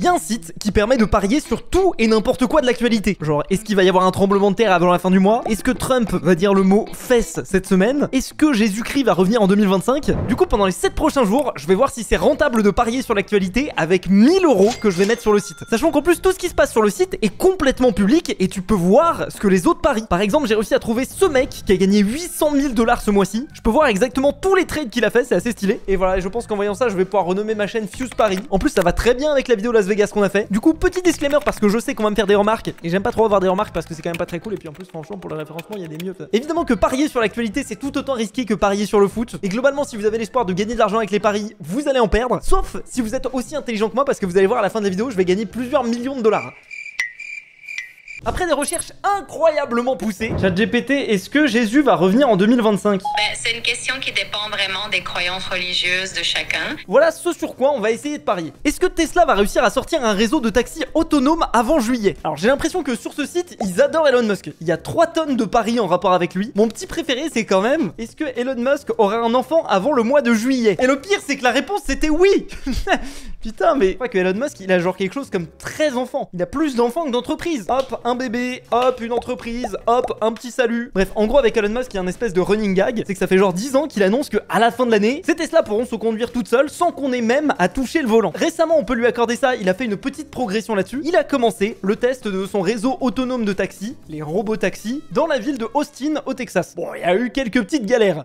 Il y a un site qui permet de parier sur tout et n'importe quoi de l'actualité. Genre, est-ce qu'il va y avoir un tremblement de terre avant la fin du mois? Est-ce que Trump va dire le mot fesses cette semaine? Est-ce que Jésus-Christ va revenir en 2025? Du coup, pendant les 7 prochains jours, je vais voir si c'est rentable de parier sur l'actualité avec 1000 € que je vais mettre sur le site. Sachant qu'en plus, tout ce qui se passe sur le site est complètement public et tu peux voir ce que les autres parient. Par exemple, j'ai réussi à trouver ce mec qui a gagné 800 000 $ ce mois-ci. Je peux voir exactement tous les trades qu'il a fait, c'est assez stylé. Et voilà, je pense qu'en voyant ça, je vais pouvoir renommer ma chaîne Fuse Paris. En plus, ça va très bien avec la vidéo Las Vegas qu'on a fait. Du coup, petit disclaimer parce que je sais qu'on va me faire des remarques et j'aime pas trop avoir des remarques parce que c'est quand même pas très cool. Et puis en plus, franchement, pour le référencement, il y a des mieux. Évidemment que parier sur l'actualité, c'est tout autant risqué que parier sur le foot. Et globalement, si vous avez l'espoir de gagner de l'argent avec les paris, vous allez en perdre. Sauf si vous êtes aussi intelligent que moi parce que vous allez voir à la fin de la vidéo, je vais gagner plusieurs millions de dollars. Après des recherches incroyablement poussées, ChatGPT, est-ce que Jésus va revenir en 2025? C'est une question qui dépend vraiment des croyances religieuses de chacun. Voilà ce sur quoi on va essayer de parier. Est-ce que Tesla va réussir à sortir un réseau de taxis autonomes avant juillet? Alors j'ai l'impression que sur ce site, ils adorent Elon Musk. Il y a 3 tonnes de paris en rapport avec lui. Mon petit préféré, c'est quand même, est-ce que Elon Musk aura un enfant avant le mois de juillet? Et le pire, c'est que la réponse, c'était oui. Putain, mais je crois que Elon Musk, il a genre quelque chose comme 13 enfants. Il a plus d'enfants que d'entreprises. Hop, un bébé, hop, une entreprise, hop, un petit salut. Bref, en gros, avec Elon Musk, il y a un espèce de running gag. C'est que ça fait genre 10 ans qu'il annonce que à la fin de l'année, ces Tesla pourront se conduire toutes seules sans qu'on ait même à toucher le volant. Récemment, on peut lui accorder ça. Il a fait une petite progression là-dessus. Il a commencé le test de son réseau autonome de taxis, les robots taxis, dans la ville de Austin, au Texas. Bon, il y a eu quelques petites galères.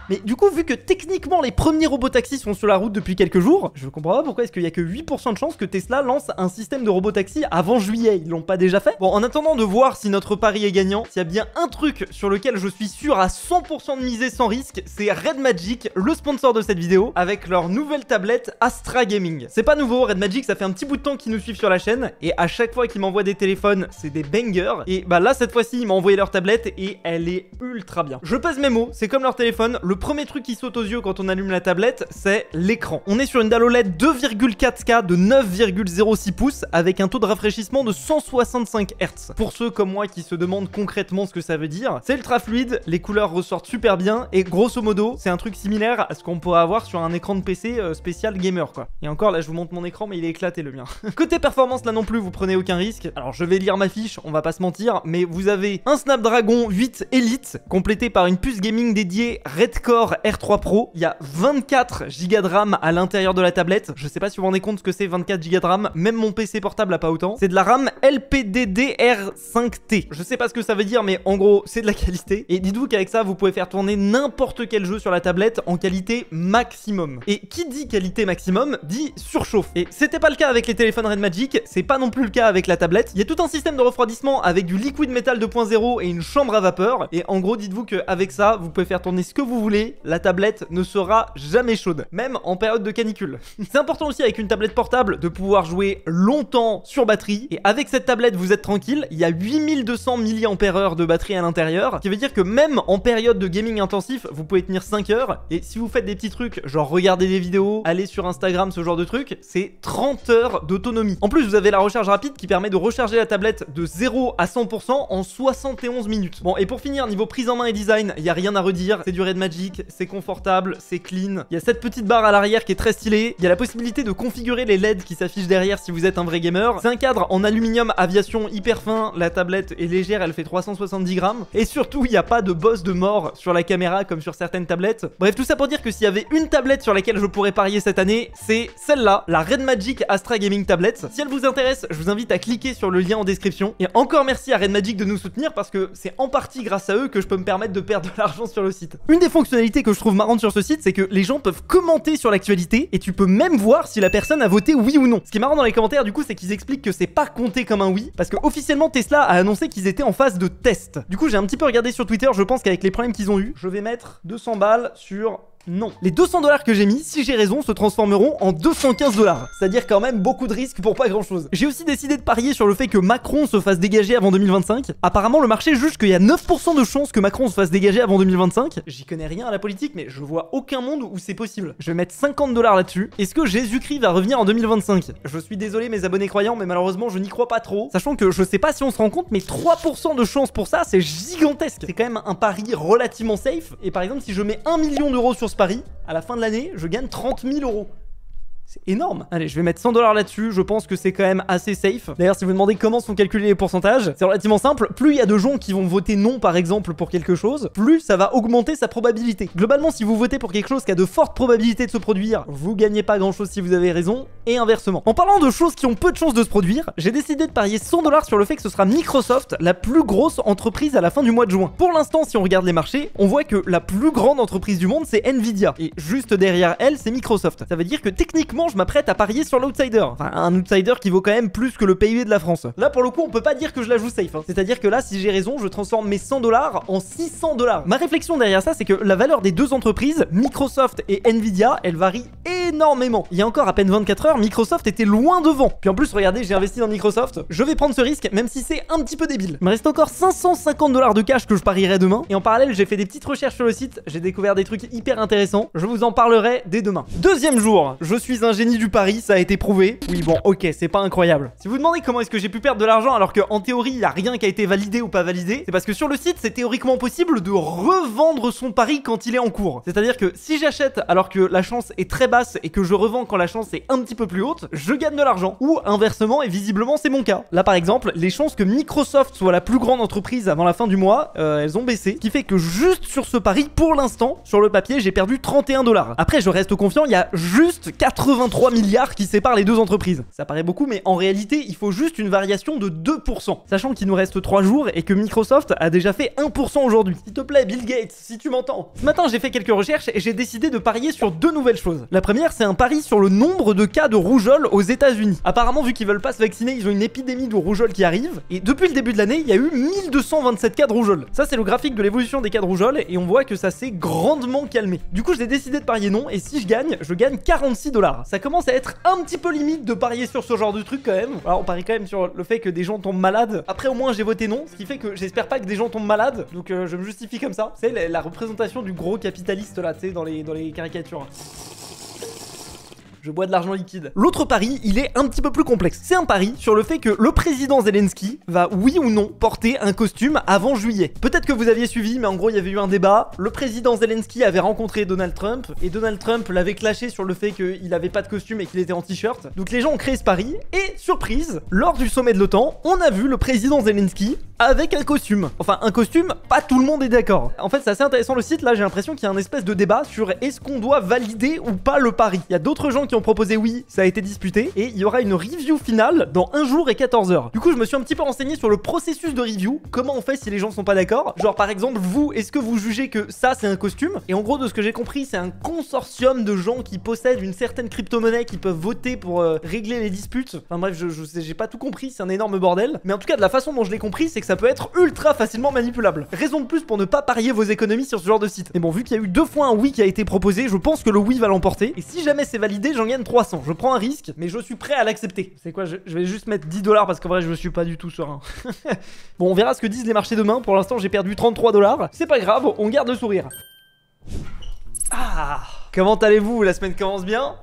Mais du coup, vu que techniquement les premiers robotaxis sont sur la route depuis quelques jours, je comprends pas pourquoi est-ce qu'il y a que 8% de chances que Tesla lance un système de robotaxi avant juillet. Ils l'ont pas déjà fait? Bon, en attendant de voir si notre pari est gagnant, s'il y a bien un truc sur lequel je suis sûr à 100% de miser sans risque, c'est Red Magic, le sponsor de cette vidéo, avec leur nouvelle tablette Astra Gaming. C'est pas nouveau, Red Magic, ça fait un petit bout de temps qu'ils nous suivent sur la chaîne, et à chaque fois qu'ils m'envoient des téléphones, c'est des bangers. Et bah là, cette fois-ci, ils m'ont envoyé leur tablette et elle est ultra bien. Je pèse mes mots, c'est comme leur téléphone. Le premier truc qui saute aux yeux quand on allume la tablette, c'est l'écran. On est sur une dalle OLED 2,4K de 9,06 pouces avec un taux de rafraîchissement de 165 Hz. Pour ceux comme moi qui se demandent concrètement ce que ça veut dire, c'est ultra fluide, les couleurs ressortent super bien et grosso modo, c'est un truc similaire à ce qu'on pourrait avoir sur un écran de PC spécial gamer quoi. Et encore là, je vous montre mon écran mais il est éclaté le mien. Côté performance là non plus, vous prenez aucun risque. Alors je vais lire ma fiche, on va pas se mentir, mais vous avez un Snapdragon 8 Elite complété par une puce gaming dédiée Redcore R3 Pro. Il y a 24 Go de RAM à l'intérieur de la tablette. Je sais pas si vous vous rendez compte ce que c'est 24 Go de RAM. Même mon PC portable a pas autant. C'est de la RAM LPDDR5T. Je sais pas ce que ça veut dire, mais en gros, c'est de la qualité. Et dites-vous qu'avec ça, vous pouvez faire tourner n'importe quel jeu sur la tablette en qualité maximum. Et qui dit qualité maximum, dit surchauffe. Et c'était pas le cas avec les téléphones Red Magic. C'est pas non plus le cas avec la tablette. Il y a tout un système de refroidissement avec du liquid metal 2.0 et une chambre à vapeur. Et en gros, dites-vous qu'avec ça, vous pouvez faire tourner ce que vous voulez. La tablette ne sera jamais chaude, même en période de canicule. C'est important aussi avec une tablette portable de pouvoir jouer longtemps sur batterie. Et avec cette tablette, vous êtes tranquille. Il y a 8200 mAh de batterie à l'intérieur, ce qui veut dire que même en période de gaming intensif, vous pouvez tenir 5 heures. Et si vous faites des petits trucs, genre regarder des vidéos, aller sur Instagram, ce genre de trucs, c'est 30 heures d'autonomie. En plus, vous avez la recharge rapide qui permet de recharger la tablette de 0 à 100% en 71 minutes. Bon, et pour finir, niveau prise en main et design, il n'y a rien à redire. C'est du Red Magic, c'est confortable, c'est clean. Il y a cette petite barre à l'arrière qui est très stylée. Il y a la possibilité de configurer les LED qui s'affichent derrière si vous êtes un vrai gamer. C'est un cadre en aluminium aviation hyper fin. La tablette est légère, elle fait 370 grammes. Et surtout, il n'y a pas de bosse de mort sur la caméra comme sur certaines tablettes. Bref, tout ça pour dire que s'il y avait une tablette sur laquelle je pourrais parier cette année, c'est celle-là, la Red Magic Astra Gaming Tablet. Si elle vous intéresse, je vous invite à cliquer sur le lien en description. Et encore merci à Red Magic de nous soutenir parce que c'est en partie grâce à eux que je peux me permettre de perdre de l'argent sur le site. Une des fonctionnalités que je trouve marrante sur ce site, c'est que les gens peuvent commenter sur l'actualité et tu peux même voir si la personne a voté oui ou non. Ce qui est marrant dans les commentaires du coup, c'est qu'ils expliquent que c'est pas compté comme un oui parce que officiellement Tesla a annoncé qu'ils étaient en phase de test. Du coup, j'ai un petit peu regardé sur Twitter, je pense qu'avec les problèmes qu'ils ont eu, je vais mettre 200 balles sur non. Les 200 $ que j'ai mis, si j'ai raison, se transformeront en 215 $. C'est-à-dire quand même beaucoup de risques pour pas grand-chose. J'ai aussi décidé de parier sur le fait que Macron se fasse dégager avant 2025. Apparemment, le marché juge qu'il y a 9% de chances que Macron se fasse dégager avant 2025. J'y connais rien à la politique, mais je vois aucun monde où c'est possible. Je vais mettre 50 $ là-dessus. Est-ce que Jésus-Christ va revenir en 2025? Je suis désolé mes abonnés croyants, mais malheureusement, je n'y crois pas trop. Sachant que je sais pas si on se rend compte, mais 3% de chance pour ça, c'est gigantesque. C'est quand même un pari relativement safe. Et par exemple, si je mets 1 million d'euros sur ce pari, à la fin de l'année, je gagne 30 000 €. C'est énorme. Allez, je vais mettre 100 $ là-dessus. Je pense que c'est quand même assez safe. D'ailleurs, si vous demandez comment sont calculés les pourcentages, c'est relativement simple. Plus il y a de gens qui vont voter non, par exemple, pour quelque chose, plus ça va augmenter sa probabilité. Globalement, si vous votez pour quelque chose qui a de fortes probabilités de se produire, vous gagnez pas grand-chose si vous avez raison, et inversement. En parlant de choses qui ont peu de chances de se produire, j'ai décidé de parier 100 $ sur le fait que ce sera Microsoft, la plus grosse entreprise à la fin du mois de juin. Pour l'instant, si on regarde les marchés, on voit que la plus grande entreprise du monde, c'est Nvidia. Et juste derrière elle, c'est Microsoft. Ça veut dire que techniquement, je m'apprête à parier sur l'outsider. Enfin, un outsider qui vaut quand même plus que le PIB de la France. Là, pour le coup, on peut pas dire que je la joue safe. Hein. C'est-à-dire que là, si j'ai raison, je transforme mes 100 $ en 600 $. Ma réflexion derrière ça, c'est que la valeur des deux entreprises, Microsoft et Nvidia, elle varie énormément. Il y a encore à peine 24 heures, Microsoft était loin devant. Puis en plus, regardez, j'ai investi dans Microsoft. Je vais prendre ce risque, même si c'est un petit peu débile. Il me reste encore 550 $ de cash que je parierai demain. Et en parallèle, j'ai fait des petites recherches sur le site. J'ai découvert des trucs hyper intéressants. Je vous en parlerai dès demain. Deuxième jour, je suis un génie du pari, ça a été prouvé. Oui, bon, ok, c'est pas incroyable. Si vous demandez comment est-ce que j'ai pu perdre de l'argent alors qu'en théorie, il n'y a rien qui a été validé ou pas validé, c'est parce que sur le site, c'est théoriquement possible de revendre son pari quand il est en cours. C'est-à-dire que si j'achète alors que la chance est très basse et que je revends quand la chance est un petit peu plus haute, je gagne de l'argent. Ou inversement, et visiblement, c'est mon cas. Là, par exemple, les chances que Microsoft soit la plus grande entreprise avant la fin du mois, elles ont baissé. Ce qui fait que juste sur ce pari, pour l'instant, sur le papier, j'ai perdu 31 $. Après, je reste confiant, il y a juste 83 milliards qui séparent les deux entreprises. Ça paraît beaucoup, mais en réalité, il faut juste une variation de 2%. Sachant qu'il nous reste 3 jours et que Microsoft a déjà fait 1% aujourd'hui. S'il te plaît, Bill Gates, si tu m'entends. Ce matin, j'ai fait quelques recherches et j'ai décidé de parier sur deux nouvelles choses. La première, c'est un pari sur le nombre de cas de rougeole aux États-Unis. Apparemment, vu qu'ils veulent pas se vacciner, ils ont une épidémie de rougeole qui arrive. Et depuis le début de l'année, il y a eu 1227 cas de rougeole. Ça, c'est le graphique de l'évolution des cas de rougeole et on voit que ça s'est grandement calmé. Du coup, j'ai décidé de parier non et si je gagne 46 $. Ça commence à être un petit peu limite de parier sur ce genre de truc quand même. Alors, on parie quand même sur le fait que des gens tombent malades. Après, au moins, j'ai voté non, ce qui fait que j'espère pas que des gens tombent malades. Donc, je me justifie comme ça. C'est la représentation du gros capitaliste là, tu sais, dans les caricatures. Je bois de l'argent liquide. L'autre pari, il est un petit peu plus complexe. C'est un pari sur le fait que le président Zelensky va, oui ou non, porter un costume avant juillet. Peut-être que vous aviez suivi, mais en gros, il y avait eu un débat. Le président Zelensky avait rencontré Donald Trump, et Donald Trump l'avait clashé sur le fait qu'il avait pas de costume et qu'il était en t-shirt. Donc les gens ont créé ce pari, et surprise, lors du sommet de l'OTAN, on a vu le président Zelensky avec un costume. Enfin, un costume, pas tout le monde est d'accord. En fait, c'est assez intéressant le site, là, j'ai l'impression qu'il y a un espèce de débat sur est-ce qu'on doit valider ou pas le pari. Il y a d'autres gens qui ont proposé oui, ça a été disputé, et il y aura une review finale dans 1 jour et 14 heures. Du coup, je me suis un petit peu renseigné sur le processus de review, comment on fait si les gens sont pas d'accord. Genre, par exemple, vous, est-ce que vous jugez que ça, c'est un costume? Et en gros, de ce que j'ai compris, c'est un consortium de gens qui possèdent une certaine crypto-monnaie qui peuvent voter pour régler les disputes. Enfin bref, j'ai pas tout compris, c'est un énorme bordel. Mais en tout cas, de la façon dont je l'ai compris, c'est que ça peut être ultra facilement manipulable. Raison de plus pour ne pas parier vos économies sur ce genre de site. Mais bon, vu qu'il y a eu 2 fois un oui qui a été proposé, je pense que le oui va l'emporter. Et si jamais c'est validé, j'en gagne 300. Je prends un risque, mais je suis prêt à l'accepter. C'est quoi, je vais juste mettre 10 $ parce qu'en vrai, je suis pas du tout serein. Bon, on verra ce que disent les marchés demain. Pour l'instant, j'ai perdu 33 $. C'est pas grave, on garde le sourire. Ah, comment allez-vous? La semaine commence bien?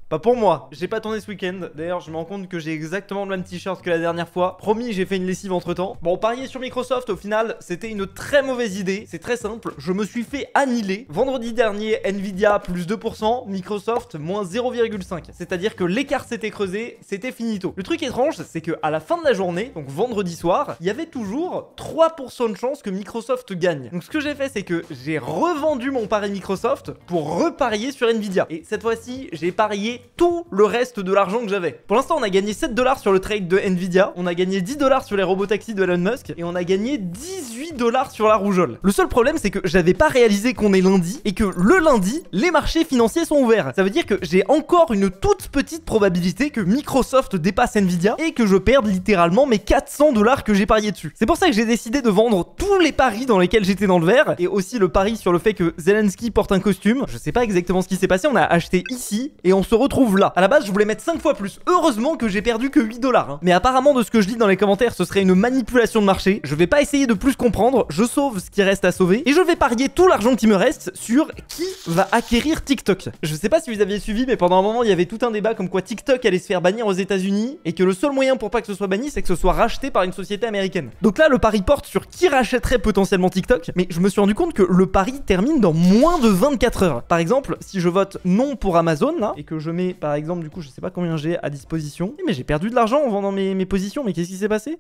Pas pour moi, j'ai pas tourné ce week-end. D'ailleurs, je me rends compte que j'ai exactement le même t-shirt que la dernière fois. Promis, j'ai fait une lessive entre temps. Bon, parier sur Microsoft, au final, c'était une très mauvaise idée. C'est très simple, je me suis fait annihiler. Vendredi dernier, Nvidia plus 2%, Microsoft moins 0,5. C'est-à-dire que l'écart s'était creusé, c'était finito. Le truc étrange, c'est que à la fin de la journée, donc vendredi soir, il y avait toujours 3% de chance que Microsoft gagne. Donc ce que j'ai fait, c'est que j'ai revendu mon pari Microsoft pour reparier sur Nvidia. Et cette fois-ci, j'ai parié tout le reste de l'argent que j'avais. Pour l'instant, on a gagné 7 $ sur le trade de Nvidia, on a gagné 10 $ sur les robotaxis de Elon Musk, et on a gagné 18 $ sur la rougeole. Le seul problème, c'est que j'avais pas réalisé qu'on est lundi, et que le lundi, les marchés financiers sont ouverts. Ça veut dire que j'ai encore une toute petite probabilité que Microsoft dépasse Nvidia, et que je perde littéralement mes 400 $ que j'ai parié dessus. C'est pour ça que j'ai décidé de vendre tous les paris dans lesquels j'étais dans le vert, et aussi le pari sur le fait que Zelensky porte un costume. Je sais pas exactement ce qui s'est passé, on a acheté ici, et on se retrouve là. À la base, je voulais mettre 5 fois plus. Heureusement que j'ai perdu que 8 $. Hein. Mais apparemment, de ce que je lis dans les commentaires, ce serait une manipulation de marché. Je vais pas essayer de plus comprendre prendre, je sauve ce qui reste à sauver et je vais parier tout l'argent qui me reste sur qui va acquérir TikTok. Je sais pas si vous aviez suivi, mais pendant un moment il y avait tout un débat comme quoi TikTok allait se faire bannir aux États-Unis et que le seul moyen pour pas que ce soit banni, c'est que ce soit racheté par une société américaine. Donc là, le pari porte sur qui rachèterait potentiellement TikTok, mais je me suis rendu compte que le pari termine dans moins de 24 heures. Par exemple, si je vote non pour Amazon là et que je mets par exemple, du coup, je sais pas combien j'ai à disposition, mais j'ai perdu de l'argent en vendant mes positions, mais qu'est-ce qui s'est passé?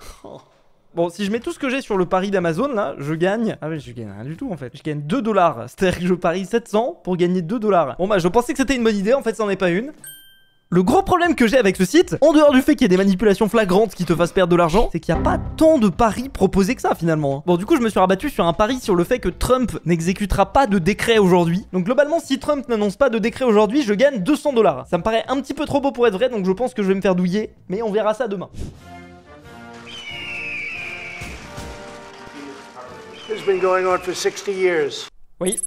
Bon, si je mets tout ce que j'ai sur le pari d'Amazon, là, je gagne... Ah ouais, je gagne rien du tout, en fait. Je gagne 2 $. C'est-à-dire que je parie 700 pour gagner 2 $. Bon, bah, je pensais que c'était une bonne idée. En fait, ça n'en est pas une. Le gros problème que j'ai avec ce site, en dehors du fait qu'il y ait des manipulations flagrantes qui te fassent perdre de l'argent, c'est qu'il n'y a pas tant de paris proposés que ça, finalement. Bon, du coup, je me suis rabattu sur un pari sur le fait que Trump n'exécutera pas de décret aujourd'hui. Donc, globalement, si Trump n'annonce pas de décret aujourd'hui, je gagne 200 $. Ça me paraît un petit peu trop beau pour être vrai, donc je pense que je vais me faire douiller. Mais on verra ça demain. It's been going on for 60 years. Oui.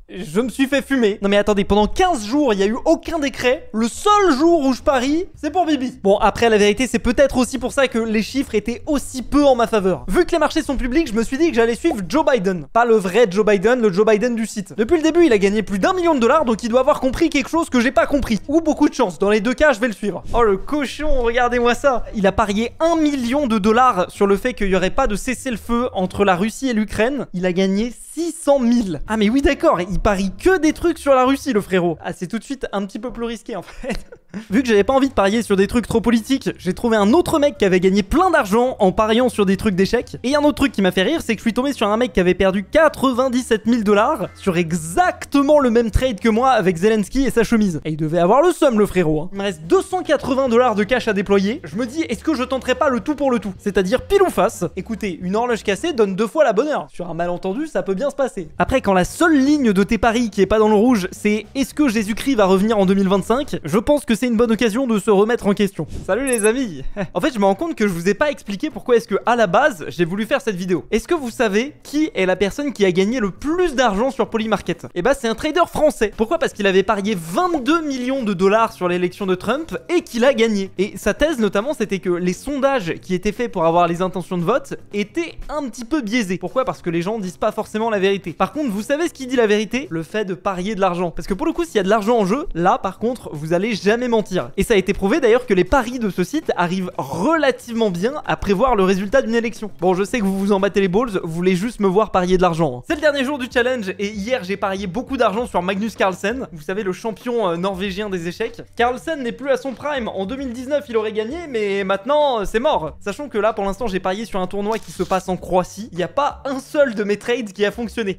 Je me suis fait fumer. Non mais attendez, pendant 15 jours, il n'y a eu aucun décret. Le seul jour où je parie, c'est pour Bibi. Bon, après, la vérité, c'est peut-être aussi pour ça que les chiffres étaient aussi peu en ma faveur. Vu que les marchés sont publics, je me suis dit que j'allais suivre Joe Biden. Pas le vrai Joe Biden, le Joe Biden du site. Depuis le début, il a gagné plus d'1 million de $, donc il doit avoir compris quelque chose que j'ai pas compris. Ou beaucoup de chance. Dans les deux cas, je vais le suivre. Oh, le cochon, regardez-moi ça. Il a parié 1 million de $ sur le fait qu'il n'y aurait pas de cessez-le-feu entre la Russie et l'Ukraine. Il a gagné 600 000. Ah mais oui, d'accord, il parie que des trucs sur la Russie, le frérot. Ah, c'est tout de suite un petit peu plus risqué, en fait. Vu que j'avais pas envie de parier sur des trucs trop politiques, j'ai trouvé un autre mec qui avait gagné plein d'argent en pariant sur des trucs d'échecs. Et un autre truc qui m'a fait rire, c'est que je suis tombé sur un mec qui avait perdu 97 000 $ sur exactement le même trade que moi avec Zelensky et sa chemise. Et il devait avoir le seum, le frérot, hein. Il me reste 280 $ de cash à déployer. Je me dis, est-ce que je tenterais pas le tout pour le tout? C'est-à-dire pile ou face. Écoutez, une horloge cassée donne 2 fois la bonne heure. Sur un malentendu, ça peut bien se passer. Après, quand la seule ligne de tes paris qui est pas dans le rouge, c'est est-ce que Jésus-Christ va revenir en 2025, je pense que c'est une bonne occasion de se remettre en question. Salut les amis. En fait, je me rends compte que je vous ai pas expliqué pourquoi est-ce que à la base j'ai voulu faire cette vidéo. Est-ce que vous savez qui est la personne qui a gagné le plus d'argent sur Polymarket? Et bah c'est un trader français. Pourquoi? Parce qu'il avait parié 22 millions de $ sur l'élection de Trump et qu'il a gagné. Et sa thèse notamment, c'était que les sondages qui étaient faits pour avoir les intentions de vote étaient un petit peu biaisés. Pourquoi? Parce que les gens disent pas forcément la vérité. Par contre, vous savez ce qui dit la vérité? Le fait de parier de l'argent. Parce que pour le coup, s'il y a de l'argent en jeu, là par contre, vous allez jamais mentir. Et ça a été prouvé d'ailleurs que les paris de ce site arrivent relativement bien à prévoir le résultat d'une élection. Bon, je sais que vous vous en battez les balls, vous voulez juste me voir parier de l'argent. C'est le dernier jour du challenge et hier j'ai parié beaucoup d'argent sur Magnus Carlsen. Vous savez, le champion norvégien des échecs. Carlsen n'est plus à son prime. En 2019, il aurait gagné, mais maintenant, c'est mort. Sachant que là, pour l'instant, j'ai parié sur un tournoi qui se passe en Croatie. Il n'y a pas un seul de mes trades qui a fonctionné.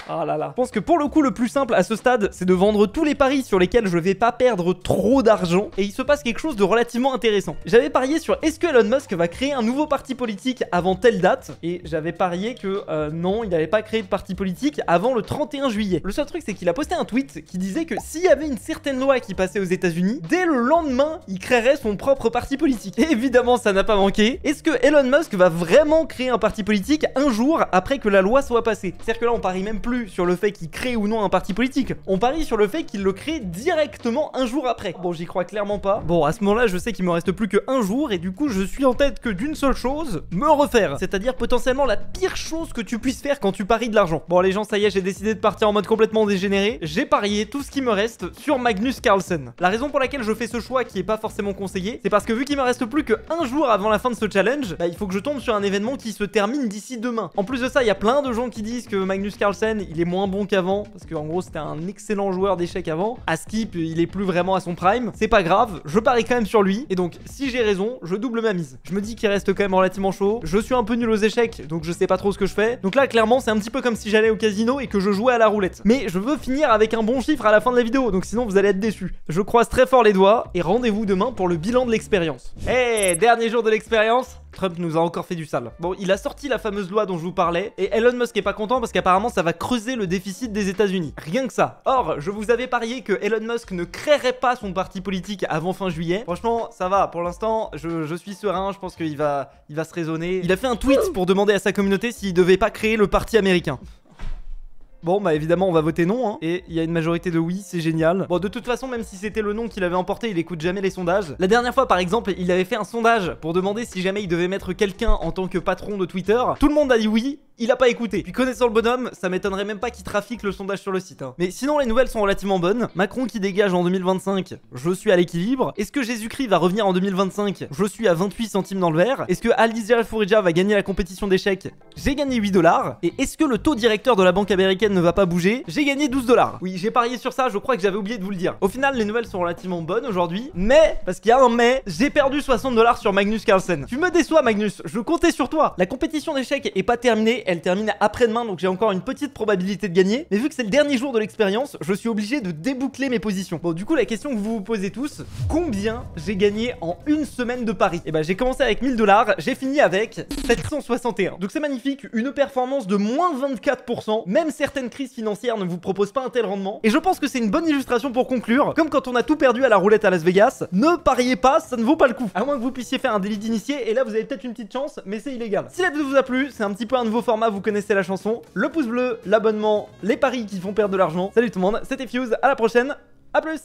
Ah là là. Je pense que pour le coup, le plus simple à ce stade, c'est de vendre tous les paris sur lesquels je vais pas perdre trop d'argent. Et il se passe quelque chose de relativement intéressant. J'avais parié sur est-ce que Elon Musk va créer un nouveau parti politique avant telle date. Et j'avais parié que non, il n'allait pas créer de parti politique avant le 31 juillet. Le seul truc, c'est qu'il a posté un tweet qui disait que s'il y avait une certaine loi qui passait aux États-Unis, dès le lendemain, il créerait son propre parti politique. Et évidemment, ça n'a pas manqué. Est-ce que Elon Musk va vraiment créer un parti politique un jour après que la loi soit passée? C'est-à-dire que là, on parie même plus sur le fait qu'il crée ou non un parti politique. On parie sur le fait qu'il le crée directement un jour après. Bon, j'y crois clairement pas. Bon, à ce moment-là, je sais qu'il me reste plus que un jour et du coup, je suis en tête que d'une seule chose, me refaire. C'est-à-dire potentiellement la pire chose que tu puisses faire quand tu paries de l'argent. Bon, les gens, ça y est, j'ai décidé de partir en mode complètement dégénéré. J'ai parié tout ce qui me reste sur Magnus Carlsen. La raison pour laquelle je fais ce choix qui est pas forcément conseillé, c'est parce que vu qu'il me reste plus que un jour avant la fin de ce challenge, bah, il faut que je tombe sur un événement qui se termine d'ici demain. En plus de ça, il y a plein de gens qui disent que Magnus Carlsen, il est moins bon qu'avant, parce qu'en gros c'était un excellent joueur d'échecs avant. À Skip, il est plus vraiment à son prime. C'est pas grave, je parie quand même sur lui. Et donc, si j'ai raison, je double ma mise. Je me dis qu'il reste quand même relativement chaud. Je suis un peu nul aux échecs, donc je sais pas trop ce que je fais. Donc là, clairement, c'est un petit peu comme si j'allais au casino et que je jouais à la roulette. Mais je veux finir avec un bon chiffre à la fin de la vidéo, donc sinon vous allez être déçus. Je croise très fort les doigts et rendez-vous demain pour le bilan de l'expérience. Hey, dernier jour de l'expérience. Trump nous a encore fait du sale. Bon, il a sorti la fameuse loi dont je vous parlais et Elon Musk est pas content parce qu'apparemment ça va creuser le déficit des États-Unis. Rien que ça. Or, je vous avais parié que Elon Musk ne créerait pas son parti politique avant fin juillet. Franchement, ça va. Pour l'instant, je suis serein. Je pense qu'il va se raisonner. Il a fait un tweet pour demander à sa communauté s'il devait pas créer le parti américain. Bon, bah évidemment, on va voter non, hein. Et il y a une majorité de oui, c'est génial. Bon, de toute façon, même si c'était le non qu'il avait emporté, il écoute jamais les sondages. La dernière fois, par exemple, il avait fait un sondage pour demander si jamais il devait mettre quelqu'un en tant que patron de Twitter. Tout le monde a dit oui. il a pas écouté. Puis connaissant le bonhomme, ça m'étonnerait même pas qu'il trafique le sondage sur le site, hein. Mais sinon les nouvelles sont relativement bonnes. Macron qui dégage en 2025, je suis à l'équilibre. Est-ce que Jésus-Christ va revenir en 2025? Je suis à 28 centimes dans le verre. Est-ce que Alicia Fourija va gagner la compétition d'échecs? J'ai gagné 8 $. Et est-ce que le taux directeur de la banque américaine ne va pas bouger? J'ai gagné 12 $. Oui, j'ai parié sur ça, je crois que j'avais oublié de vous le dire. Au final, les nouvelles sont relativement bonnes aujourd'hui, mais, parce qu'il y a un mais, j'ai perdu 60 $ sur Magnus Carlsen. Tu me déçois Magnus, je comptais sur toi. La compétition d'échecs est pas terminée, elle termine après-demain, donc j'ai encore une petite probabilité de gagner. Mais vu que c'est le dernier jour de l'expérience, je suis obligé de déboucler mes positions. Bon, du coup, la question que vous vous posez tous, combien j'ai gagné en une semaine de paris? Et bah, j'ai commencé avec 1000 $, j'ai fini avec 761. Donc c'est magnifique, une performance de moins 24%. Même certaines crises financières ne vous proposent pas un tel rendement. Et je pense que c'est une bonne illustration pour conclure. Comme quand on a tout perdu à la roulette à Las Vegas, ne pariez pas, ça ne vaut pas le coup. À moins que vous puissiez faire un délit d'initié, et là vous avez peut-être une petite chance, mais c'est illégal. Si la vidéo vous a plu, c'est un petit peu un nouveau format, vous connaissez la chanson. Le pouce bleu, l'abonnement, les paris qui font perdre de l'argent. Salut tout le monde, c'était Fuse, à la prochaine, à plus.